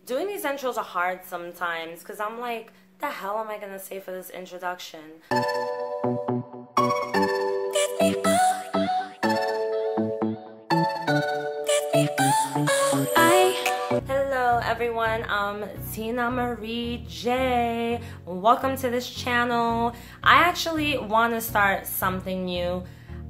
Doing these intros are hard sometimes because I'm like, the hell am I gonna say for this introduction? Hello everyone, I'm Tina Marie J. Welcome to this channel. I actually want to start something new.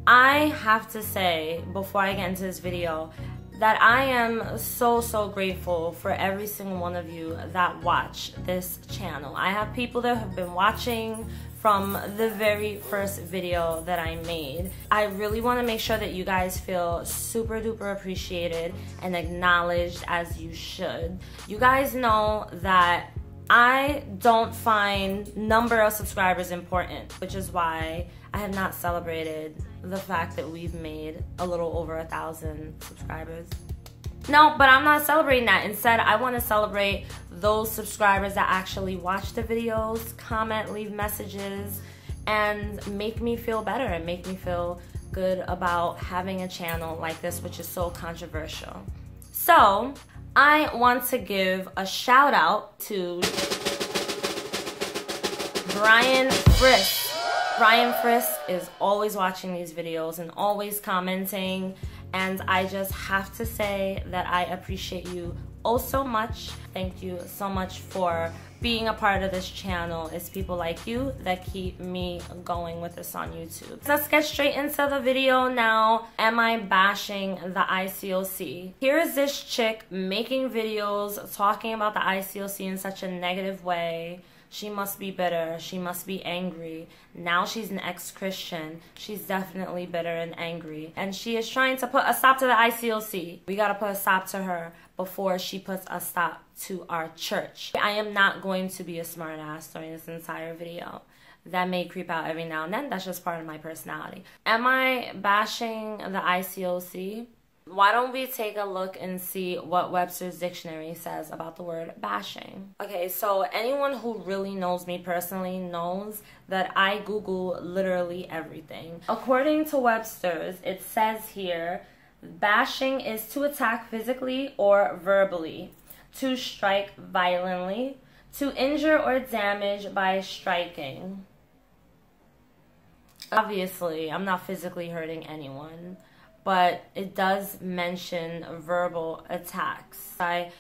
I have to say, before I get into this video, that I am so grateful for every single one of you that watch this channel. I have people that have been watching from the very first video that I made. I really want to make sure that you guys feel super duper appreciated and acknowledged, as you should. You guys know that I don't find number of subscribers important, which is why I have not celebrated the fact that we've made a little over 1,000 subscribers. No, but I'm not celebrating that. Instead, I want to celebrate those subscribers that actually watch the videos, comment, leave messages, and make me feel better and make me feel good about having a channel like this, which is so controversial. So, I want to give a shout out to Brian Frisk. Brian Frisk is always watching these videos and always commenting, and I just have to say that I appreciate you oh so much. Thank you so much for being a part of this channel. It's people like you that keep me going with this on YouTube. Let's get straight into the video now. Am I bashing the ICOC? Here is this chick making videos talking about the ICOC in such a negative way. She must be bitter. She must be angry. Now she's an ex-Christian. She's definitely bitter and angry. And she is trying to put a stop to the ICOC. We gotta put a stop to her before she puts a stop to our church. I am not going to be a smart ass during this entire video. That may creep out every now and then. That's just part of my personality. Am I bashing the ICOC? Why don't we take a look and see what Webster's dictionary says about the word bashing? Okay, so anyone who really knows me personally knows that I Google literally everything. According to Webster's, it says here, bashing is to attack physically or verbally, to strike violently, to injure or damage by striking. Obviously, I'm not physically hurting anyone, but it does mention verbal attacks. I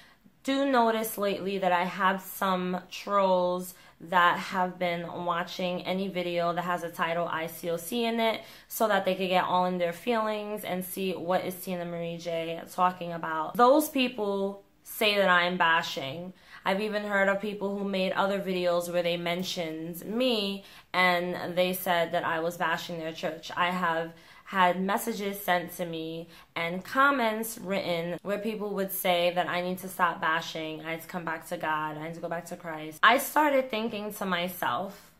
do notice lately that I have some trolls that have been watching any video that has a title ICOC in it so that they could get all in their feelings and see what is Tina Marie J talking about. Those people say that I'm bashing. I've even heard of people who made other videos where they mentioned me and they said that I was bashing their church. I have had messages sent to me and comments written where people would say that I need to stop bashing, I need to come back to God, I need to go back to Christ. I started thinking to myself,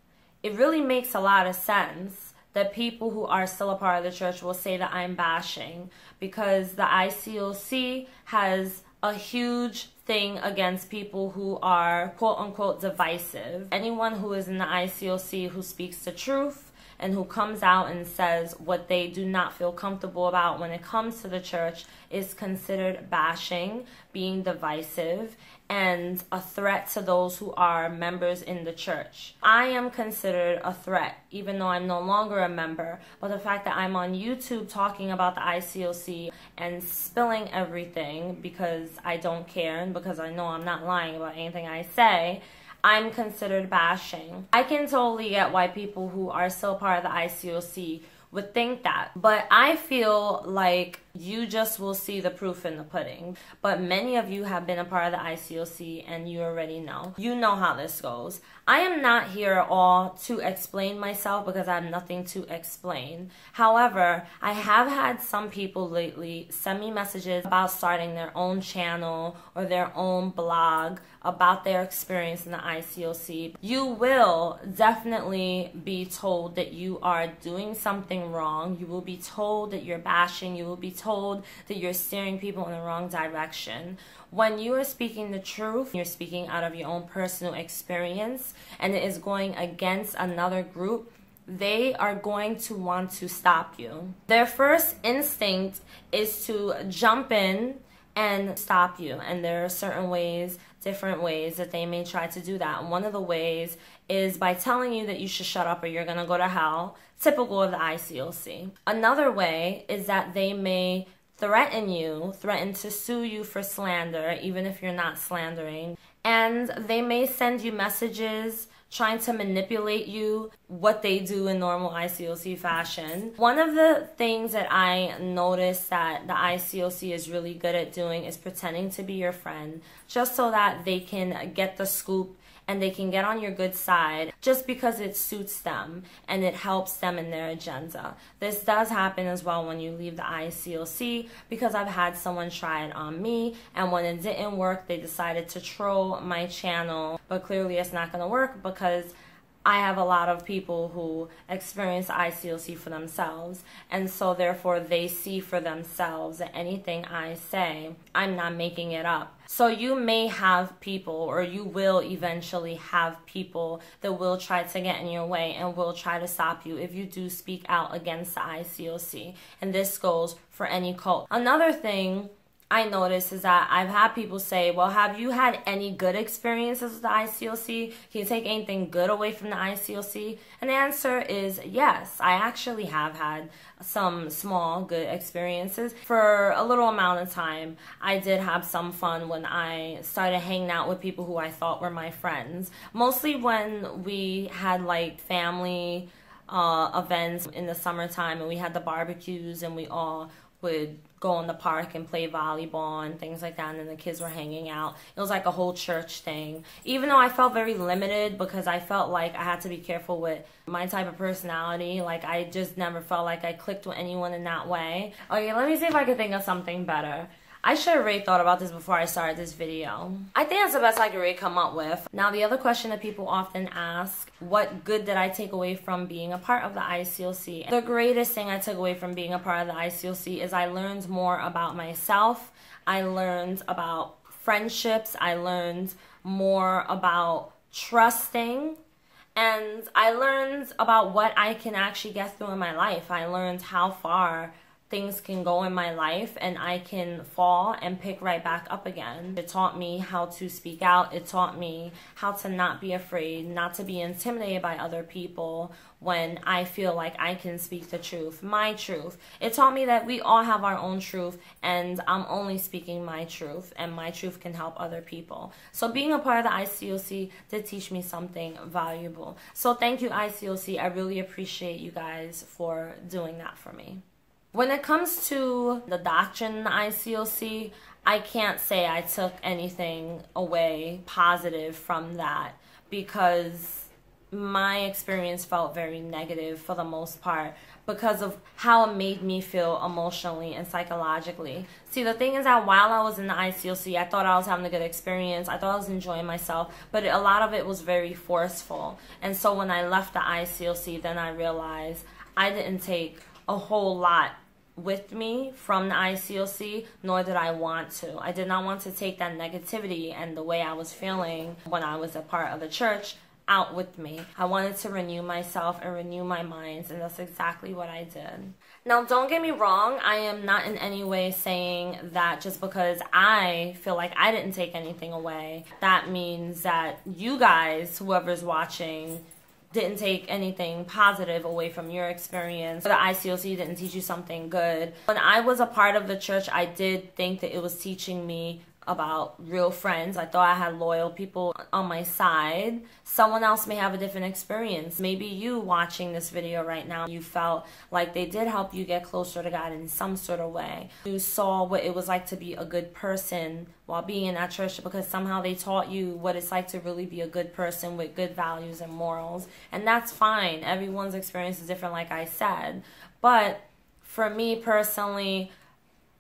it really makes a lot of sense that people who are still a part of the church will say that I'm bashing, because the ICOC has a huge thing against people who are quote-unquote divisive. Anyone who is in the ICOC who speaks the truth and who comes out and says what they do not feel comfortable about when it comes to the church is considered bashing, being divisive, and a threat to those who are members in the church. I am considered a threat, even though I'm no longer a member, but the fact that I'm on YouTube talking about the ICOC and spilling everything because I don't care and because I know I'm not lying about anything I say, I'm considered bashing. I can totally get why people who are still part of the ICOC would think that, but I feel like you just will see the proof in the pudding. But many of you have been a part of the ICOC and you already know. You know how this goes. I am not here at all to explain myself because I have nothing to explain. However, I have had some people lately send me messages about starting their own channel or their own blog about their experience in the ICOC. You will definitely be told that you are doing something wrong. You will be told that you're bashing. You will be told that you're steering people in the wrong direction. When you are speaking the truth, you're speaking out of your own personal experience, and it is going against another group, they are going to want to stop you. Their first instinct is to jump in and stop you, and there are certain ways different ways that they may try to do that. And one of the ways is by telling you that you should shut up or you're going to go to hell, typical of the ICOC. Another way is that they may threaten to sue you for slander, even if you're not slandering. And they may send you messages trying to manipulate you, what they do in normal ICOC fashion. One of the things that I noticed that the ICOC is really good at doing is pretending to be your friend, just so that they can get the scoop and they can get on your good side just because it suits them and it helps them in their agenda. This does happen as well when you leave the ICOC, because I've had someone try it on me, and when it didn't work, they decided to troll my channel. But clearly it's not gonna work because I have a lot of people who experience ICOC for themselves, and so therefore they see for themselves that anything I say, I'm not making it up. So you may have people, or you will eventually have people that will try to get in your way and will try to stop you if you do speak out against the ICOC. And this goes for any cult. Another thing I noticed is that I've had people say, well, have you had any good experiences with the ICOC? Can you take anything good away from the ICOC? And the answer is yes. I actually have had some small good experiences. For a little amount of time, I did have some fun when I started hanging out with people who I thought were my friends. Mostly when we had like family events in the summertime, and we had the barbecues, and we all would go in the park and play volleyball and things like that, and then the kids were hanging out. It was like a whole church thing. Even though I felt very limited, because I felt like I had to be careful with my type of personality. Like, I just never felt like I clicked with anyone in that way. Okay, let me see if I can think of something better. I should have really thought about this before I started this video. I think that's the best I could really come up with. Now, the other question that people often ask, what good did I take away from being a part of the ICOC? The greatest thing I took away from being a part of the ICOC is I learned more about myself. I learned about friendships. I learned more about trusting. And I learned about what I can actually get through in my life. I learned how far things can go in my life, and I can fall and pick right back up again. It taught me how to speak out. It taught me how to not be afraid, not to be intimidated by other people when I feel like I can speak the truth, my truth. It taught me that we all have our own truth, and I'm only speaking my truth, and my truth can help other people. So being a part of the ICOC did teach me something valuable. So thank you, ICOC. I really appreciate you guys for doing that for me. When it comes to the doctrine in the ICOC, I can't say I took anything away positive from that, because my experience felt very negative for the most part because of how it made me feel emotionally and psychologically. See, the thing is that while I was in the ICOC, I thought I was having a good experience. I thought I was enjoying myself, but a lot of it was very forceful. And so when I left the ICOC, then I realized I didn't take a whole lot with me from the ICOC, nor did I want to. I did not want to take that negativity and the way I was feeling when I was a part of the church out with me. I wanted to renew myself and renew my minds, and that's exactly what I did. Now, don't get me wrong, I am not in any way saying that just because I feel like I didn't take anything away, that means that you guys, whoever's watching, didn't take anything positive away from your experience. The ICOC didn't teach you something good. When I was a part of the church, I did think that it was teaching me about real friends. I thought I had loyal people on my side. Someone else may have a different experience. Maybe you watching this video right now, you felt like they did help you get closer to God in some sort of way. You saw what it was like to be a good person while being in that church, because somehow they taught you what it's like to really be a good person with good values and morals. And that's fine. Everyone's experience is different, like I said. But for me personally,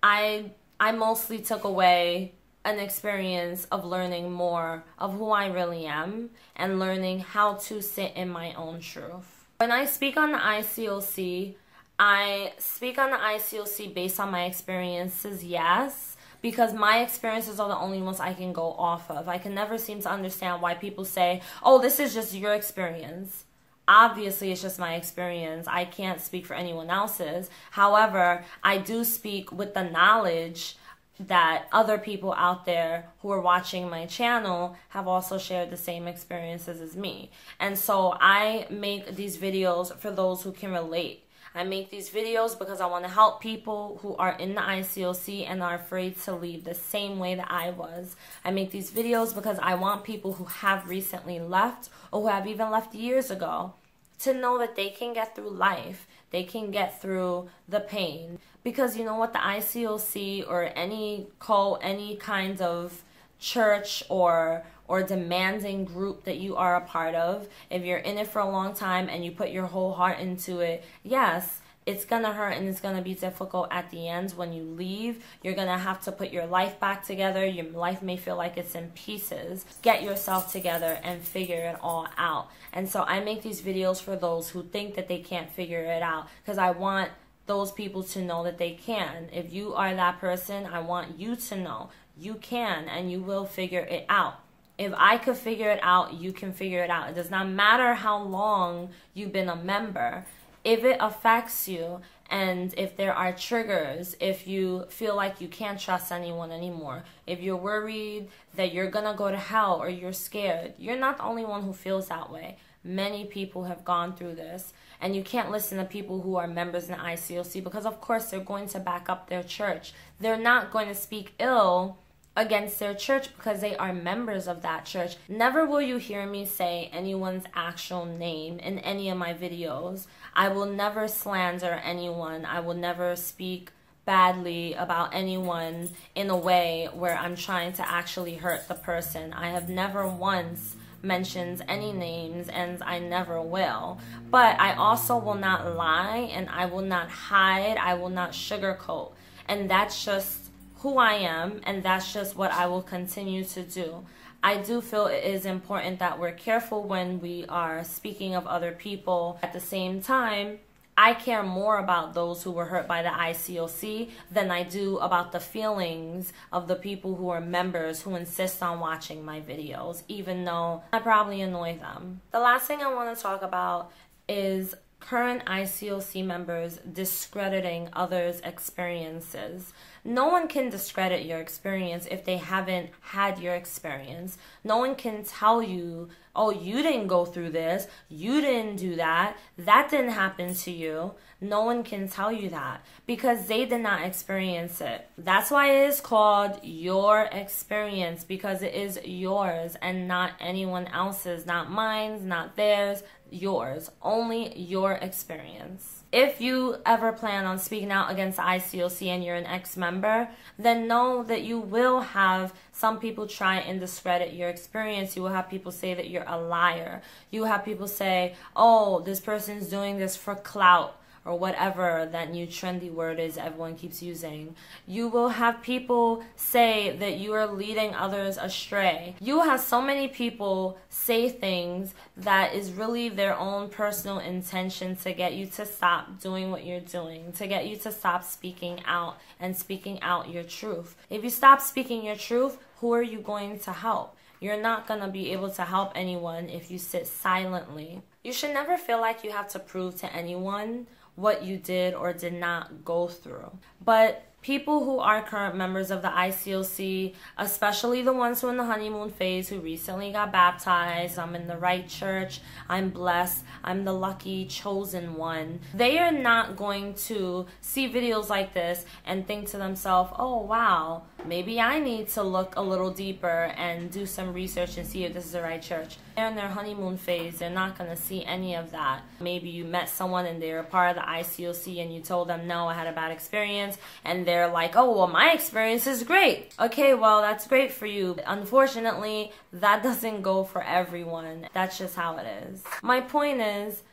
I mostly took away an experience of learning more of who I really am and learning how to sit in my own truth. When I speak on the ICOC, I speak on the ICOC based on my experiences, yes, because my experiences are the only ones I can go off of. I can never seem to understand why people say, oh, this is just your experience. Obviously, it's just my experience. I can't speak for anyone else's. However, I do speak with the knowledge that other people out there who are watching my channel have also shared the same experiences as me. And so I make these videos for those who can relate. I make these videos because I want to help people who are in the ICOC and are afraid to leave the same way that I was. I make these videos because I want people who have recently left or who have even left years ago to know that they can get through life. They can get through the pain. Because you know what, the ICOC or any cult, any kind of church or demanding group that you are a part of, if you're in it for a long time and you put your whole heart into it, yes, it's gonna hurt and it's gonna be difficult at the end. When you leave, you're gonna have to put your life back together. Your life may feel like it's in pieces. Get yourself together and figure it all out. And so I make these videos for those who think that they can't figure it out, because I want those people to know that they can. If you are that person, I want you to know you can and you will figure it out. If I could figure it out, you can figure it out. It does not matter how long you've been a member. If it affects you and if there are triggers, if you feel like you can't trust anyone anymore, if you're worried that you're gonna go to hell or you're scared, you're not the only one who feels that way. Many people have gone through this, and you can't listen to people who are members in the ICOC because of course they're going to back up their church. They're not going to speak ill against their church because they are members of that church. Never will you hear me say anyone's actual name in any of my videos. I will never slander anyone. I will never speak badly about anyone in a way where I'm trying to actually hurt the person. I have never once mentioned any names, and I never will. But I also will not lie, and I will not hide. I will not sugarcoat. And that's just who I am, and that's just what I will continue to do. I do feel it is important that we're careful when we are speaking of other people. At the same time, I care more about those who were hurt by the ICOC than I do about the feelings of the people who are members who insist on watching my videos, even though I probably annoy them. The last thing I want to talk about is current ICOC members discrediting others' experiences. No one can discredit your experience if they haven't had your experience. No one can tell you, oh, you didn't go through this, you didn't do that, that didn't happen to you. No one can tell you that because they did not experience it. That's why it is called your experience, because it is yours and not anyone else's, not mine, not theirs, yours, only your experience. If you ever plan on speaking out against the ICOC and you're an ex-member, then know that you will have some people try and discredit your experience. You will have people say that you're a liar. You will have people say, oh, this person's doing this for clout, or whatever that new trendy word is everyone keeps using. You will have people say that you are leading others astray. You will have so many people say things that is really their own personal intention to get you to stop doing what you're doing, to get you to stop speaking out and speaking out your truth. If you stop speaking your truth, who are you going to help? You're not going to be able to help anyone if you sit silently. You should never feel like you have to prove to anyone what you did or did not go through. But people who are current members of the ICOC, especially the ones who are in the honeymoon phase, who recently got baptized, I'm in the right church, I'm blessed, I'm the lucky chosen one, they are not going to see videos like this and think to themselves, oh wow, maybe I need to look a little deeper and do some research and see if this is the right church. They're in their honeymoon phase. They're not going to see any of that. Maybe you met someone and they're a part of the ICOC and you told them, no, I had a bad experience. And they're like, oh, well, my experience is great. Okay, well, that's great for you. Unfortunately, that doesn't go for everyone. That's just how it is. My point is,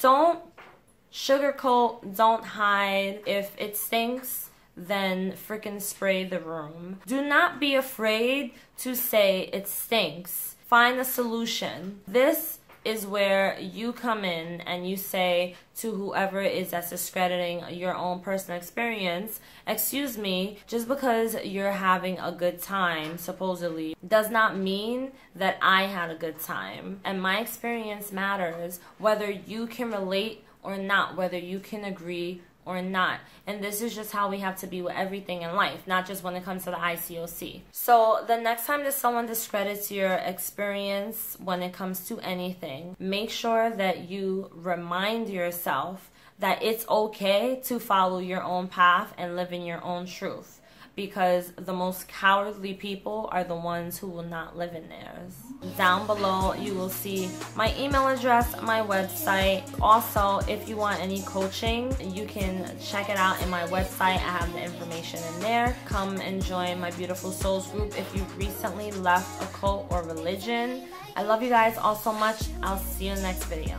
don't sugarcoat, don't hide. If it stinks, then freaking spray the room. Do not be afraid to say it stinks. Find a solution. This is where you come in and you say to whoever it is that's discrediting your own personal experience, excuse me, just because you're having a good time, supposedly, does not mean that I had a good time. And my experience matters, whether you can relate or not, whether you can agree or not. And this is just how we have to be with everything in life, not just when it comes to the ICOC. So the next time that someone discredits your experience when it comes to anything, make sure that you remind yourself that it's okay to follow your own path and live in your own truth. Because the most cowardly people are the ones who will not live in theirs. Down below, you will see my email address, my website. Also, if you want any coaching, you can check it out in my website. I have the information in there. Come and join my Beautiful Souls group if you've recently left a cult or religion. I love you guys all so much. I'll see you in the next video.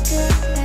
Good.